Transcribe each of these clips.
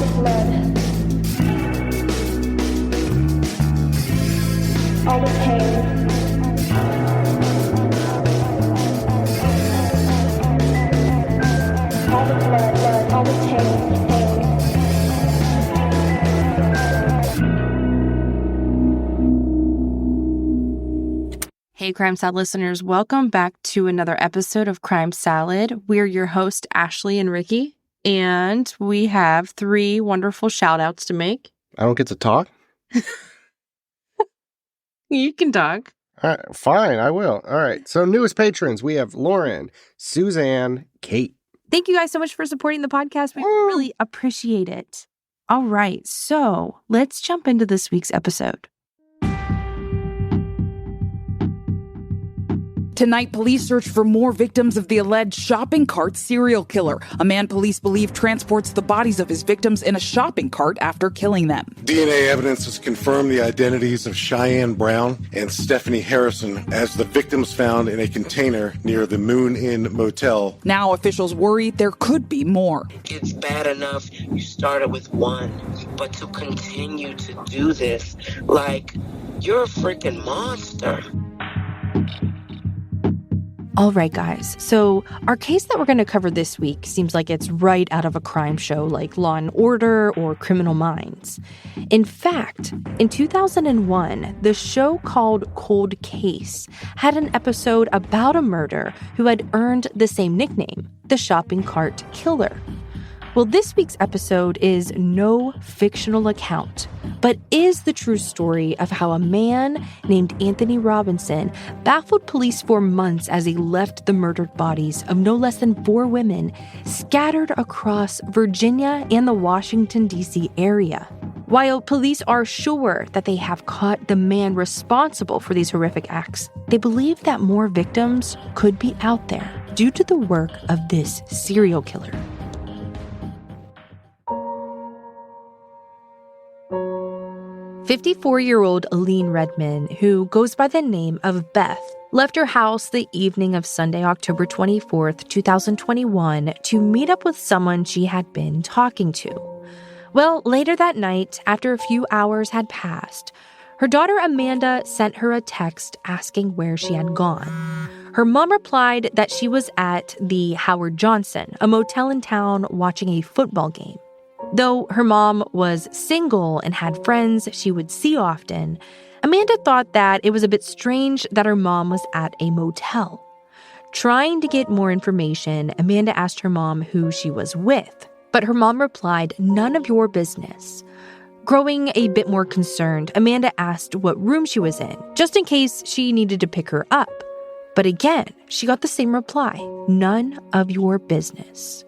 the blood, all the pain, all the blood, all the pain. Hey, Crime Salad listeners, welcome back to another episode of Crime Salad. We're your hosts, Ashley and Ricky, and we have 3 wonderful shout-outs to make. I don't get to talk? You can talk. All right, fine, I will. All right, so newest patrons, we have Lauren, Suzanne, Kate. Thank you guys so much for supporting the podcast. We really appreciate it. All right, so let's jump into this week's episode. Tonight, police search for more victims of the alleged shopping cart serial killer. A man police believe transports the bodies of his victims in a shopping cart after killing them. DNA evidence has confirmed the identities of Cheyenne Brown and Stephanie Harrison as the victims found in a container near the Moon Inn Motel. Now officials worry there could be more. It's bad enough you started with one, but to continue to do this, like, you're a freaking monster. All right, guys. So our case that we're going to cover this week seems like it's right out of a crime show like Law and Order or Criminal Minds. In fact, in 2001, the show called Cold Case had an episode about a murderer who had earned the same nickname, the shopping cart killer. Well, this week's episode is no fictional account, but is the true story of how a man named Anthony Robinson baffled police for months as he left the murdered bodies of no less than 4 women scattered across Virginia and the Washington, D.C. area. While police are sure that they have caught the man responsible for these horrific acts, they believe that more victims could be out there due to the work of this serial killer. 54-year-old Aline Redman, who goes by the name of Beth, left her house the evening of Sunday, October 24th, 2021, to meet up with someone she had been talking to. Well, later that night, after a few hours had passed, her daughter Amanda sent her a text asking where she had gone. Her mom replied that she was at the Howard Johnson, a motel in town, watching a football game. Though her mom was single and had friends she would see often, Amanda thought that it was a bit strange that her mom was at a motel. Trying to get more information, Amanda asked her mom who she was with, but her mom replied, "None of your business." Growing a bit more concerned, Amanda asked what room she was in, just in case she needed to pick her up. But again, she got the same reply, "None of your business."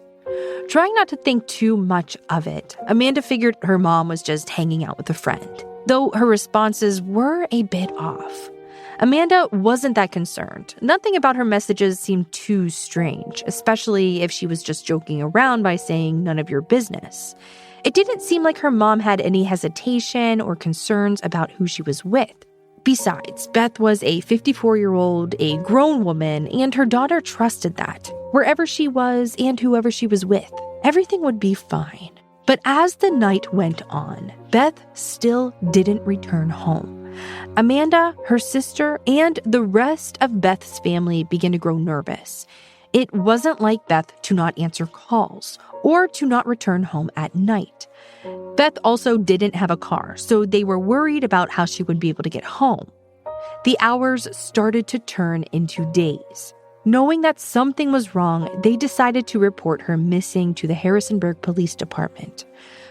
Trying not to think too much of it, Amanda figured her mom was just hanging out with a friend, though her responses were a bit off. Amanda wasn't that concerned. Nothing about her messages seemed too strange, especially if she was just joking around by saying none of your business. It didn't seem like her mom had any hesitation or concerns about who she was with. Besides, Beth was a 54-year-old, a grown woman, and her daughter trusted that. Wherever she was and whoever she was with, everything would be fine. But as the night went on, Beth still didn't return home. Amanda, her sister, and the rest of Beth's family began to grow nervous. It wasn't like Beth to not answer calls or to not return home at night. Beth also didn't have a car, so they were worried about how she would be able to get home. The hours started to turn into days. Knowing that something was wrong, they decided to report her missing to the Harrisonburg Police Department.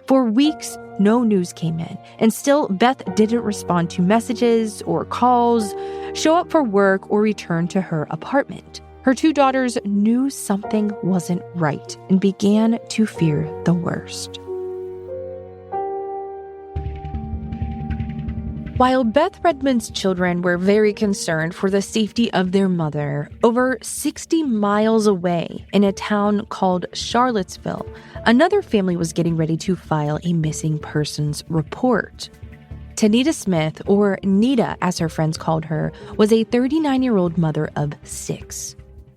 For weeks, no news came in, and still Beth didn't respond to messages or calls, show up for work, or return to her apartment. Her 2 daughters knew something wasn't right and began to fear the worst. While Beth Redman's children were very concerned for the safety of their mother, over 60 miles away in a town called Charlottesville, another family was getting ready to file a missing persons report. Tanita Smith, or Nita as her friends called her, was a 39-year-old mother of 6.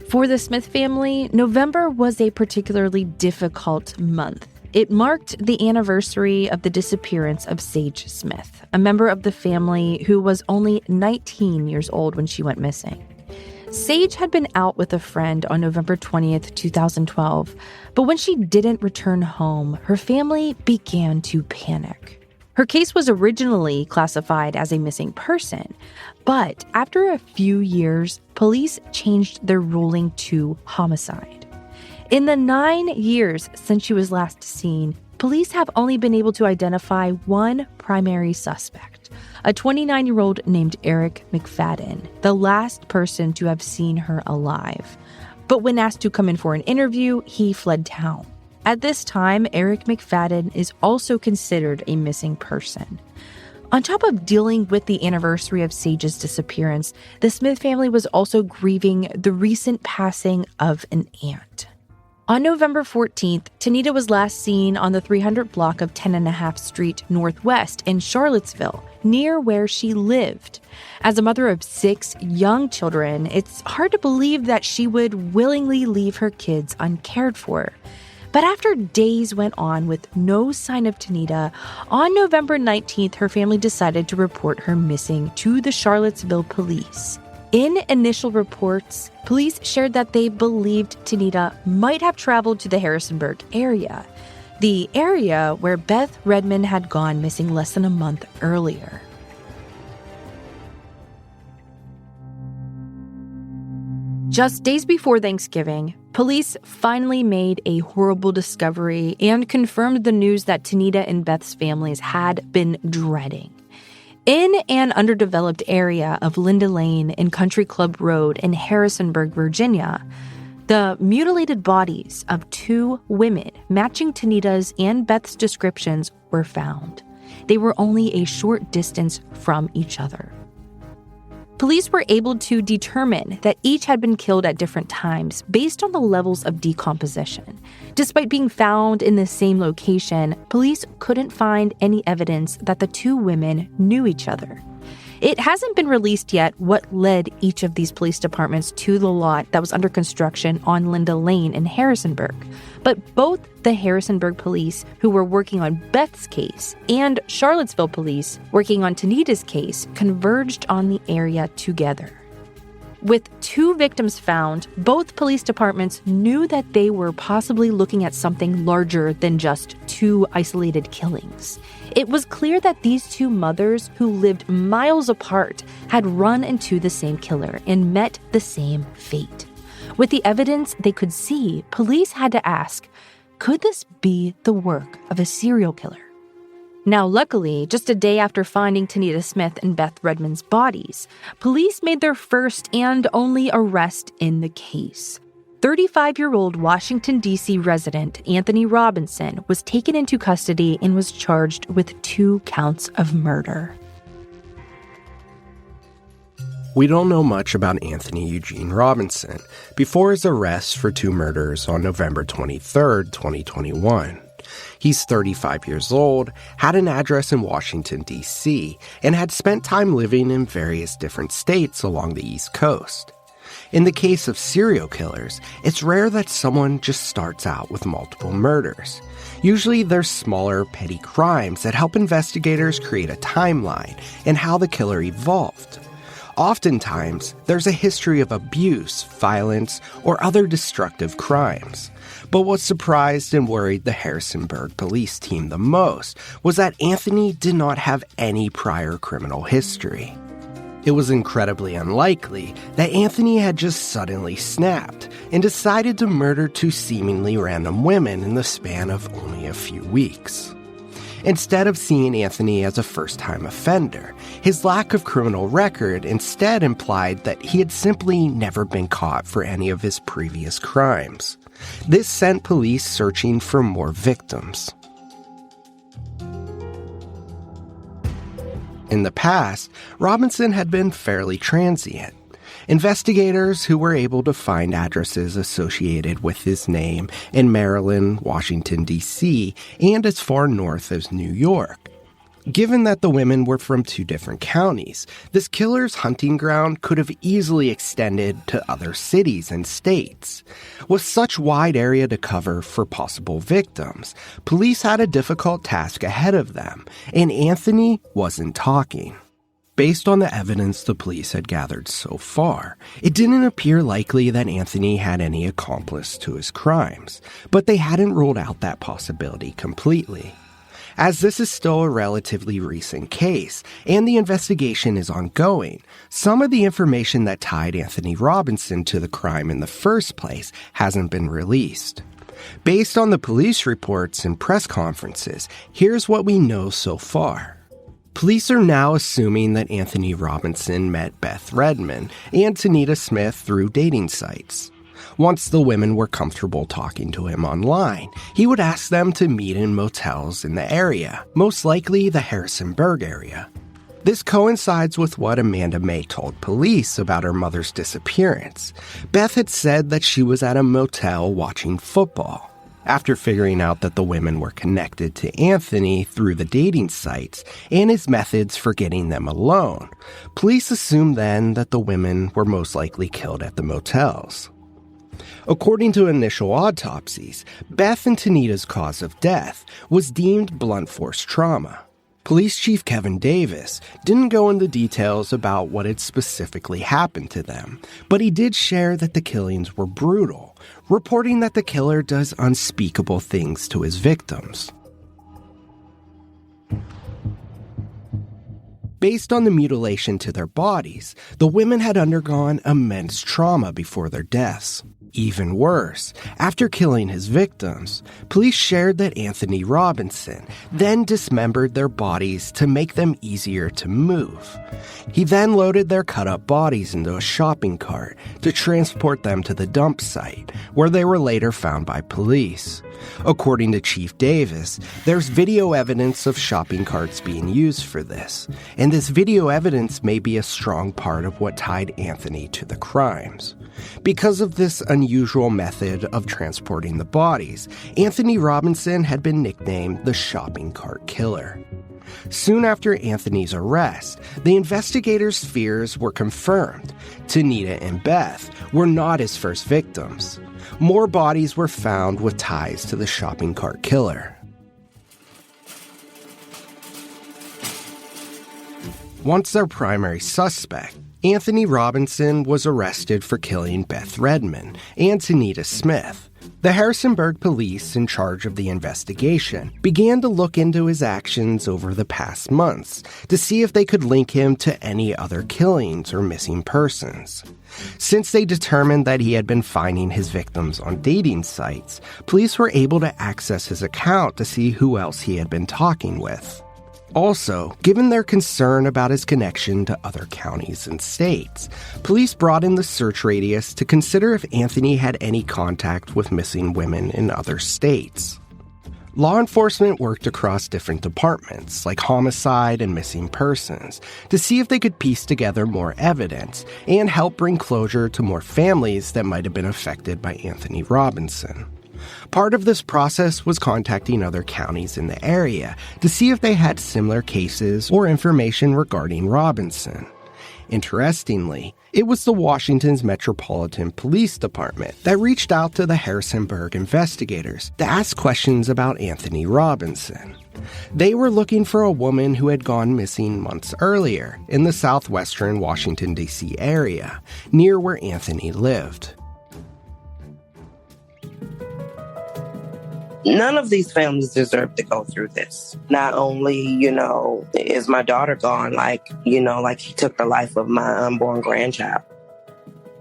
For the Smith family, November was a particularly difficult month. it marked the anniversary of the disappearance of Sage Smith, a member of the family who was only 19 years old when she went missing. Sage had been out with a friend on November 20th, 2012, but when she didn't return home, her family began to panic. Her case was originally classified as a missing person, but after a few years, police changed their ruling to homicide. In the 9 years since she was last seen, police have only been able to identify one primary suspect, a 29-year-old named Eric McFadden, the last person to have seen her alive. But when asked to come in for an interview, he fled town. At this time, Eric McFadden is also considered a missing person. On top of dealing with the anniversary of Sage's disappearance, the Smith family was also grieving the recent passing of an aunt. On November 14th, Tanita was last seen on the 300 block of 10.5 Street Northwest in Charlottesville, near where she lived. As a mother of 6 young children, it's hard to believe that she would willingly leave her kids uncared for. But after days went on with no sign of Tanita, on November 19th, her family decided to report her missing to the Charlottesville police. In initial reports, police shared that they believed Tanita might have traveled to the Harrisonburg area, the area where Beth Redmond had gone missing less than a month earlier. Just days before Thanksgiving, police finally made a horrible discovery and confirmed the news that Tanita and Beth's families had been dreading. In an underdeveloped area of Linda Lane and Country Club Road in Harrisonburg, Virginia, the mutilated bodies of 2 women matching Tanita's and Beth's descriptions were found. They were only a short distance from each other. Police were able to determine that each had been killed at different times based on the levels of decomposition. Despite being found in the same location, police couldn't find any evidence that the 2 women knew each other. It hasn't been released yet what led each of these police departments to the lot that was under construction on Linda Lane in Harrisonburg. But both the Harrisonburg police, who were working on Beth's case, and Charlottesville police, working on Tanita's case, converged on the area together. With 2 victims found, both police departments knew that they were possibly looking at something larger than just 2 isolated killings. It was clear that these 2 mothers, who lived miles apart, had run into the same killer and met the same fate. With the evidence they could see, police had to ask, could this be the work of a serial killer? Now, luckily, just a day after finding Tanita Smith and Beth Redmond's bodies, police made their first and only arrest in the case. 35-year-old Washington, D.C. resident Anthony Robinson was taken into custody and was charged with 2 counts of murder. We don't know much about Anthony Eugene Robinson before his arrest for 2 murders on November 23, 2021. He's 35 years old, had an address in Washington, D.C., and had spent time living in various different states along the East Coast. In the case of serial killers, it's rare that someone just starts out with multiple murders. Usually there's smaller, petty crimes that help investigators create a timeline and how the killer evolved. Oftentimes, there's a history of abuse, violence, or other destructive crimes. But what surprised and worried the Harrisonburg police team the most was that Anthony did not have any prior criminal history. It was incredibly unlikely that Anthony had just suddenly snapped and decided to murder 2 seemingly random women in the span of only a few weeks. Instead of seeing Anthony as a first-time offender, his lack of criminal record instead implied that he had simply never been caught for any of his previous crimes. This sent police searching for more victims. In the past, Robinson had been fairly transient. Investigators who were able to find addresses associated with his name in Maryland, Washington, D.C., and as far north as New York. Given that the women were from two different counties, this killer's hunting ground could have easily extended to other cities and states. With such wide area to cover for possible victims, police had a difficult task ahead of them, and Anthony wasn't talking. Based on the evidence the police had gathered so far, it didn't appear likely that Anthony had any accomplice to his crimes, but they hadn't ruled out that possibility completely. As this is still a relatively recent case, and the investigation is ongoing, some of the information that tied Anthony Robinson to the crime in the first place hasn't been released. Based on the police reports and press conferences, here's what we know so far. Police are now assuming that Anthony Robinson met Beth Redman and Tanita Smith through dating sites. Once the women were comfortable talking to him online, he would ask them to meet in motels in the area, most likely the Harrisonburg area. This coincides with what Amanda May told police about her mother's disappearance. Beth had said that she was at a motel watching football. After figuring out that the women were connected to Anthony through the dating sites and his methods for getting them alone, police assumed then that the women were most likely killed at the motels. According to initial autopsies, Beth and Tanita's cause of death was deemed blunt force trauma. Police Chief Kevin Davis didn't go into details about what had specifically happened to them, but he did share that the killings were brutal, reporting that the killer does unspeakable things to his victims. Based on the mutilation to their bodies, the women had undergone immense trauma before their deaths. Even worse, after killing his victims, police shared that Anthony Robinson then dismembered their bodies to make them easier to move. He then loaded their cut-up bodies into a shopping cart to transport them to the dump site, where they were later found by police. According to Chief Davis, there's video evidence of shopping carts being used for this, and this video evidence may be a strong part of what tied Anthony to the crimes. Because of this unusual method of transporting the bodies, Anthony Robinson had been nicknamed the shopping cart killer. Soon after Anthony's arrest, the investigators' fears were confirmed. Tanita and Beth were not his first victims. More bodies were found with ties to the shopping cart killer. Once their primary suspect, Anthony Robinson was arrested for killing Beth Redman and Tanita Smith. The Harrisonburg police in charge of the investigation began to look into his actions over the past months to see if they could link him to any other killings or missing persons. Since they determined that he had been finding his victims on dating sites, police were able to access his account to see who else he had been talking with. Also, given their concern about his connection to other counties and states, police broadened the search radius to consider if Anthony had any contact with missing women in other states. Law enforcement worked across different departments, like homicide and missing persons, to see if they could piece together more evidence and help bring closure to more families that might have been affected by Anthony Robinson. Part of this process was contacting other counties in the area to see if they had similar cases or information regarding Robinson. Interestingly, it was the Washington's Metropolitan Police Department that reached out to the Harrisonburg investigators to ask questions about Anthony Robinson. They were looking for a woman who had gone missing months earlier in the southwestern Washington, D.C. area, near where Anthony lived. None of these families deserve to go through this. Not only, is my daughter gone, like he took the life of my unborn grandchild.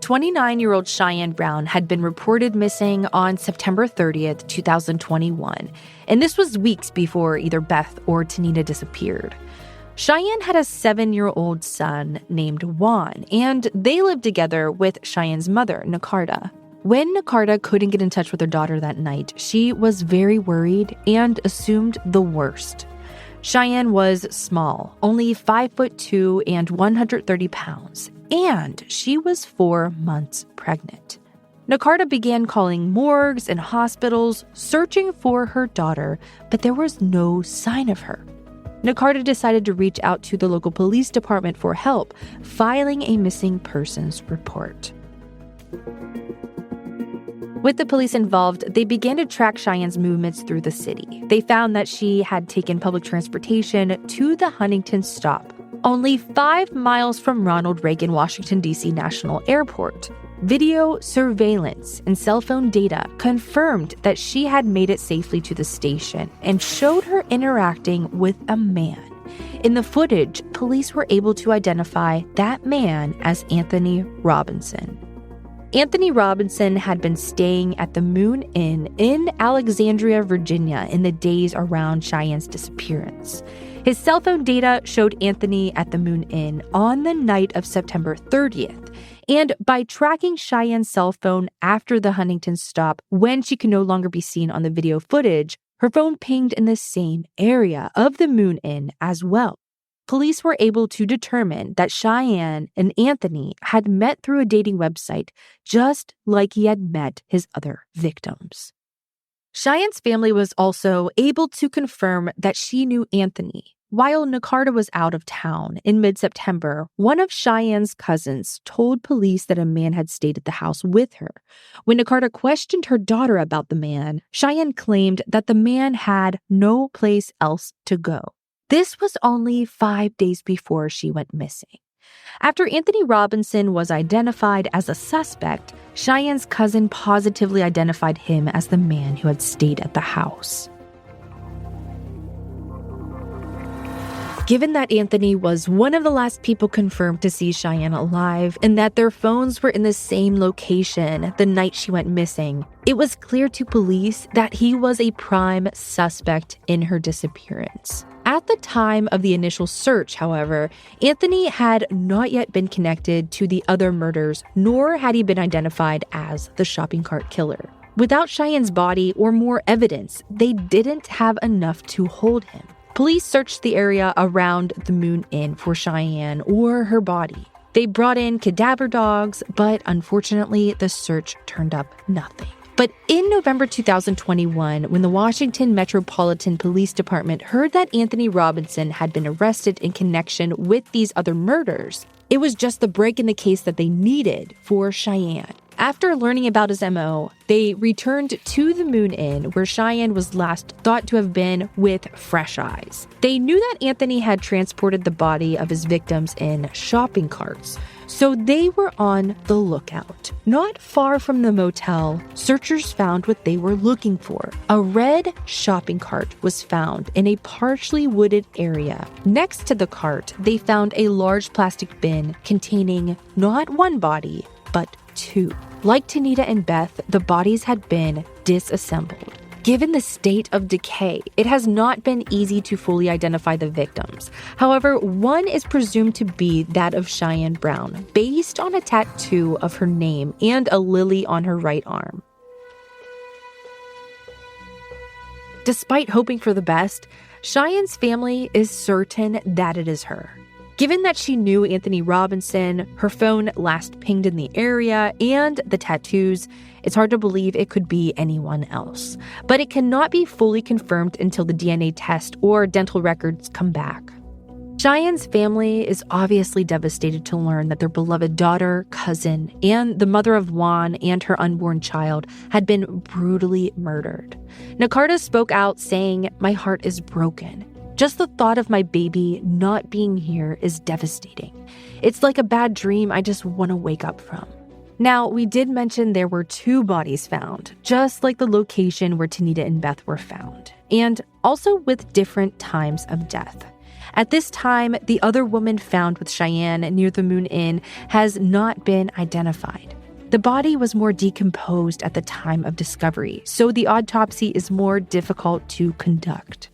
29-year-old Cheyenne Brown had been reported missing on September 30th, 2021, and this was weeks before either Beth or Tanita disappeared. Cheyenne had a 7-year-old son named Juan, and they lived together with Cheyenne's mother, Nakarda. When Nakarda couldn't get in touch with her daughter that night, she was very worried and assumed the worst. Cheyenne was small, only 5'2" and 130 pounds, and she was 4 months pregnant. Nakarda began calling morgues and hospitals, searching for her daughter, but there was no sign of her. Nakarta decided to reach out to the local police department for help, filing a missing persons report. With the police involved, they began to track Cheyenne's movements through the city. They found that she had taken public transportation to the Huntington stop, only 5 miles from Ronald Reagan Washington, D.C. National Airport. Video surveillance and cell phone data confirmed that she had made it safely to the station and showed her interacting with a man. In the footage, police were able to identify that man as Anthony Robinson. Anthony Robinson had been staying at the Moon Inn in Alexandria, Virginia in the days around Cheyenne's disappearance. His cell phone data showed Anthony at the Moon Inn on the night of September 30th. And by tracking Cheyenne's cell phone after the Huntington stop, when she could no longer be seen on the video footage, her phone pinged in the same area of the Moon Inn as well. Police were able to determine that Cheyenne and Anthony had met through a dating website, just like he had met his other victims. Cheyenne's family was also able to confirm that she knew Anthony. While Nakarta was out of town in mid-September, one of Cheyenne's cousins told police that a man had stayed at the house with her. When Nakarta questioned her daughter about the man, Cheyenne claimed that the man had no place else to go. This was only 5 days before she went missing. After Anthony Robinson was identified as a suspect, Cheyenne's cousin positively identified him as the man who had stayed at the house. Given that Anthony was one of the last people confirmed to see Cheyenne alive and that their phones were in the same location the night she went missing, it was clear to police that he was a prime suspect in her disappearance. At the time of the initial search, however, Anthony had not yet been connected to the other murders, nor had he been identified as the shopping cart killer. Without Cheyenne's body or more evidence, they didn't have enough to hold him. Police searched the area around the Moon Inn for Cheyenne or her body. They brought in cadaver dogs, but unfortunately, the search turned up nothing. But in November 2021, when the Washington Metropolitan Police Department heard that Anthony Robinson had been arrested in connection with these other murders, it was just the break in the case that they needed for Cheyenne. After learning about his MO, they returned to the Moon Inn, where Cheyenne was last thought to have been, with fresh eyes. They knew that Anthony had transported the body of his victims in shopping carts, so they were on the lookout. Not far from the motel, searchers found what they were looking for. A red shopping cart was found in a partially wooded area. Next to the cart, they found a large plastic bin containing not one body, but 2. Like Tanita and Beth, the bodies had been disassembled. Given the state of decay, it has not been easy to fully identify the victims. However, one is presumed to be that of Cheyenne Brown, based on a tattoo of her name and a lily on her right arm. Despite hoping for the best, Cheyenne's family is certain that it is her. Given that she knew Anthony Robinson, her phone last pinged in the area, and the tattoos, it's hard to believe it could be anyone else. But it cannot be fully confirmed until the DNA test or dental records come back. Cheyenne's family is obviously devastated to learn that their beloved daughter, cousin, and the mother of Juan and her unborn child had been brutally murdered. Nakarta spoke out saying, "My heart is broken. Just the thought of my baby not being here is devastating. It's like a bad dream I just want to wake up from." Now, we did mention there were 2 bodies found, just like the location where Tanita and Beth were found, and also with different times of death. At this time, the other woman found with Cheyenne near the Moon Inn has not been identified. The body was more decomposed at the time of discovery, so the autopsy is more difficult to conduct.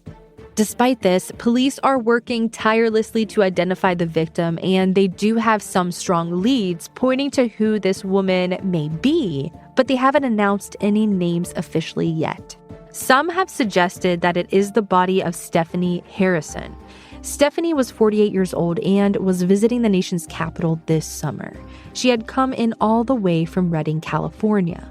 Despite this, police are working tirelessly to identify the victim, and they do have some strong leads pointing to who this woman may be, but they haven't announced any names officially yet. Some have suggested that it is the body of Stephanie Harrison. Stephanie was 48 years old and was visiting the nation's capital this summer. She had come in all the way from Redding, California.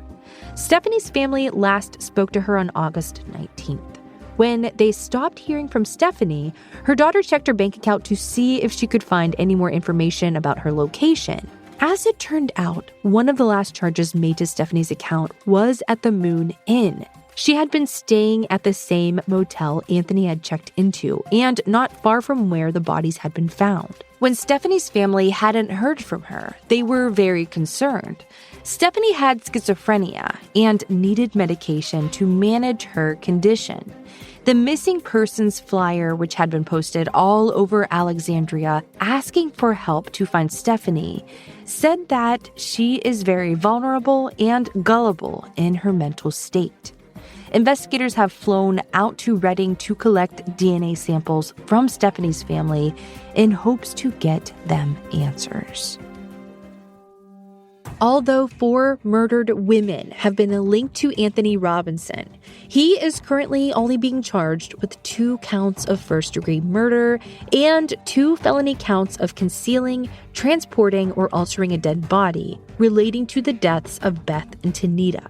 Stephanie's family last spoke to her on August 19th. When they stopped hearing from Stephanie, her daughter checked her bank account to see if she could find any more information about her location. As it turned out, one of the last charges made to Stephanie's account was at the Moon Inn. She had been staying at the same motel Anthony had checked into, and not far from where the bodies had been found. When Stephanie's family hadn't heard from her, they were very concerned. Stephanie had schizophrenia and needed medication to manage her condition. The missing persons flyer, which had been posted all over Alexandria asking for help to find Stephanie, said that she is very vulnerable and gullible in her mental state. Investigators have flown out to Redding to collect DNA samples from Stephanie's family in hopes to get them answers. Although 4 murdered women have been linked to Anthony Robinson, he is currently only being charged with 2 counts of first-degree murder and 2 felony counts of concealing, transporting, or altering a dead body relating to the deaths of Beth and Tanita.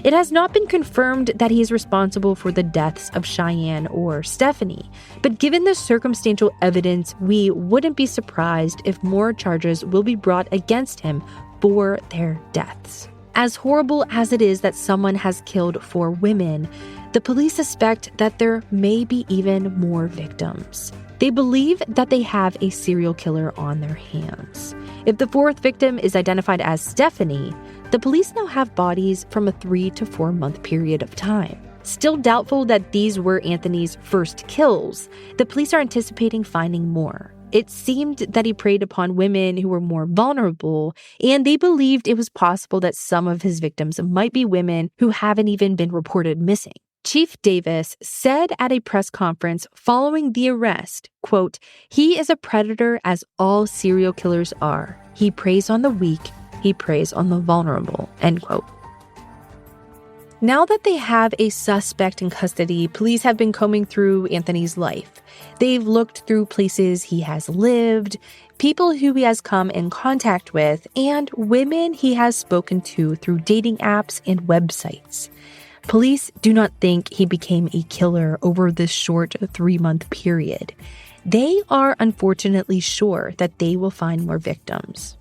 It has not been confirmed that he is responsible for the deaths of Cheyenne or Stephanie, but given the circumstantial evidence, we wouldn't be surprised if more charges will be brought against him for their deaths. As horrible as it is that someone has killed 4 women, the police suspect that there may be even more victims. They believe that they have a serial killer on their hands. If the 4th victim is identified as Stephanie, the police now have bodies from a 3 to 4 month period of time. Still doubtful that these were Anthony's first kills, the police are anticipating finding more. It seemed that he preyed upon women who were more vulnerable, and they believed it was possible that some of his victims might be women who haven't even been reported missing. Chief Davis said at a press conference following the arrest, quote, "He is a predator as all serial killers are. He preys on the weak, he preys on the vulnerable," end quote. Now that they have a suspect in custody, police have been combing through Anthony's life. They've looked through places he has lived, people who he has come in contact with, and women he has spoken to through dating apps and websites. Police do not think he became a killer over this short 3-month period. They are unfortunately sure that they will find more victims.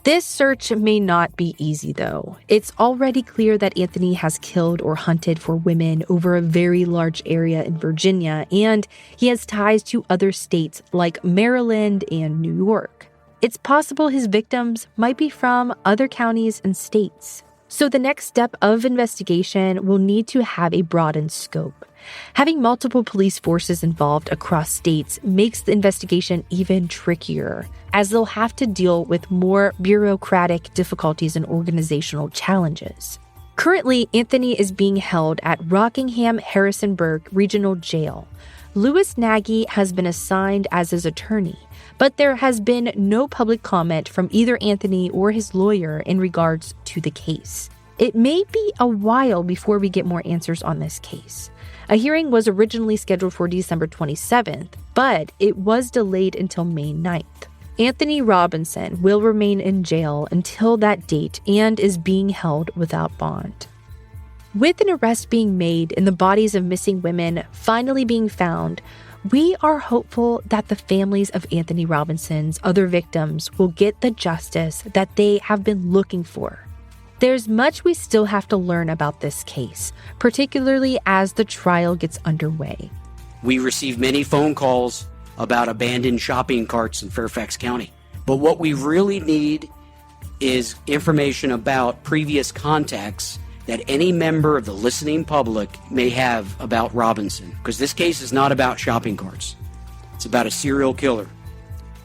This search may not be easy, though. It's already clear that Anthony has killed or hunted for women over a very large area in Virginia, and he has ties to other states like Maryland and New York. It's possible his victims might be from other counties and states. So the next step of investigation will need to have a broadened scope. Having multiple police forces involved across states makes the investigation even trickier, as they'll have to deal with more bureaucratic difficulties and organizational challenges. Currently, Anthony is being held at Rockingham-Harrisonburg Regional Jail. Louis Nagy has been assigned as his attorney, but there has been no public comment from either Anthony or his lawyer in regards to the case. It may be a while before we get more answers on this case. A hearing was originally scheduled for December 27th, but it was delayed until May 9th. Anthony Robinson will remain in jail until that date and is being held without bond. With an arrest being made and the bodies of missing women finally being found, we are hopeful that the families of Anthony Robinson's other victims will get the justice that they have been looking for. There's much we still have to learn about this case, particularly as the trial gets underway. We receive many phone calls about abandoned shopping carts in Fairfax County. But what we really need is information about previous contacts that any member of the listening public may have about Robinson. Because this case is not about shopping carts. It's about a serial killer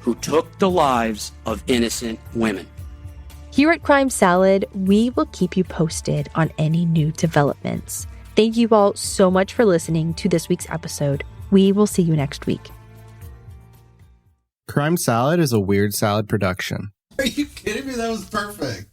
who took the lives of innocent women. Here at Crime Salad, we will keep you posted on any new developments. Thank you all so much for listening to this week's episode. We will see you next week. Crime Salad is a Weird Salad production. Are you kidding me? That was perfect.